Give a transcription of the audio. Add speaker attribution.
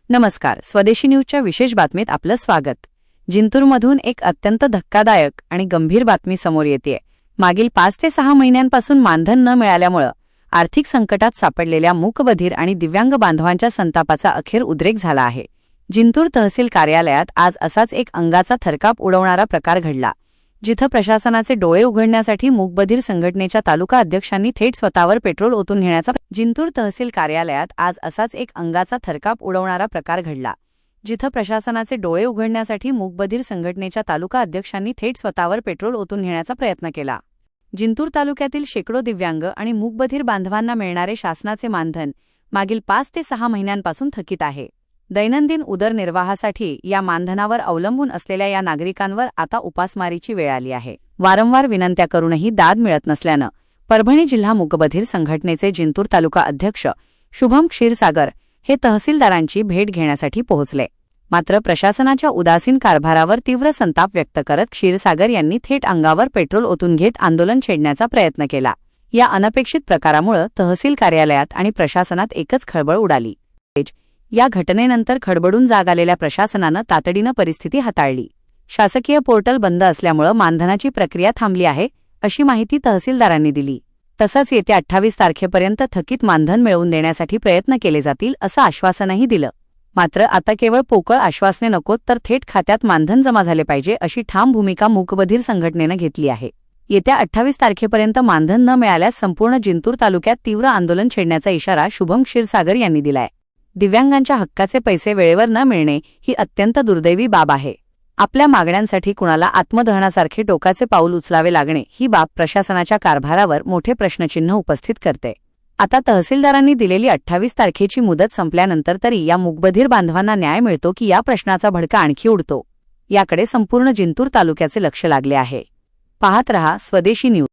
Speaker 1: नमस्कार, स्वदेशी न्यूजच्या विशेष बातमीत आपलं स्वागत. जिंतूरमधून एक अत्यंत धक्कादायक आणि गंभीर बातमी समोर येतेय. मागील 5 ते 6 महिन्यांपासून मानधन न मिळाल्यामुळे आर्थिक संकटात सापडलेल्या मूकबधीर आणि दिव्यांग बांधवांच्या संतापाचा अखेर उद्रेक झाला आहे. जिंतूर तहसील कार्यालयात आज असाच एक अंगाचा थरकाप उडवणारा प्रकार घडला, जिथं प्रशासनाचे डोळे उघडण्यासाठी मूकबधीर संघटनेच्या तालुका अध्यक्षांनी थेट स्वतःवर पेट्रोल ओतून घेण्याचा जिंतूर तहसील कार्यालयात आज असाच एक अंगाचा थरकाप उडवणारा प्रकार घडला, जिथं प्रशासनाचे डोळे उघडण्यासाठी मूकबधीर संघटनेच्या तालुका अध्यक्षांनी थेट स्वतःवर पेट्रोल ओतून घेण्याचा प्रयत्न केला. जिंतूर तालुक्यातील शेकडो दिव्यांग आणि मूकबधीर बांधवांना मिळणारे शासनाचे मानधन मागील 5 ते 6 महिन्यांपासून थकीत आहे. दैनंदिन उदरनिर्वाहासाठी या मानधनावर अवलंबून असलेल्या या नागरिकांवर आता उपासमारीची वेळ आली आहे. वारंवार विनंत्या करूनही दाद मिळत नसल्यानं परभणी जिल्हा मूकबधीर संघटनेचे जिंतूर तालुका अध्यक्ष शुभम क्षीरसागर हे तहसीलदारांची भेट घेण्यासाठी पोहोचले. मात्र प्रशासनाच्या उदासीन कारभारावर तीव्र संताप व्यक्त करत क्षीरसागर यांनी थेट अंगावर पेट्रोल ओतून घेत आंदोलन छेडण्याचा प्रयत्न केला. या अनपेक्षित प्रकारामुळे तहसील कार्यालयात आणि प्रशासनात एकच खळबळ उडाली. या घटनेनंतर खडबडून जाग आलेल्या प्रशासनानं तातडीनं परिस्थिती हाताळली. शासकीय पोर्टल बंद असल्यामुळे मानधनाची प्रक्रिया थांबली आहे, अशी माहिती तहसीलदारांनी दिली. तसंच येत्या 28 तारखेपर्यंत थकीत मानधन मिळवून देण्यासाठी प्रयत्न केले जातील असं आश्वासनही दिलं. मात्र आता केवळ पोकळ आश्वासने नकोत, तर थेट खात्यात मानधन जमा झाले पाहिजे, अशी ठाम भूमिका मूकबधीर संघटनेनं घेतली आहे. येत्या 28 तारखेपर्यंत मानधन न मिळाल्यास संपूर्ण जिंतूर तालुक्यात तीव्र आंदोलन छेडण्याचा इशारा शुभम क्षीरसागर यांनी दिलाय. दिव्यांगांच्या हक्काचे पैसे वेळेवर न मिळणे ही अत्यंत दुर्दैवी बाब आहे. आपल्या मागण्यांसाठी कुणाला आत्मदहनासारखे टोकाचे पाऊल उचलावे लागणे ही बाब प्रशासनाच्या कारभारावर मोठे प्रश्नचिन्ह उपस्थित करते. आता तहसीलदारांनी दिलेली 28 तारखेची मुदत संपल्यानंतर तरी या मूकबधीर बांधवांना न्याय मिळतो की या प्रश्नाचा भडका आणखी उडतो, याकडे संपूर्ण जिंतूर तालुक्याचे लक्ष लागले आहे. पाहत रहा स्वदेशी न्यूज.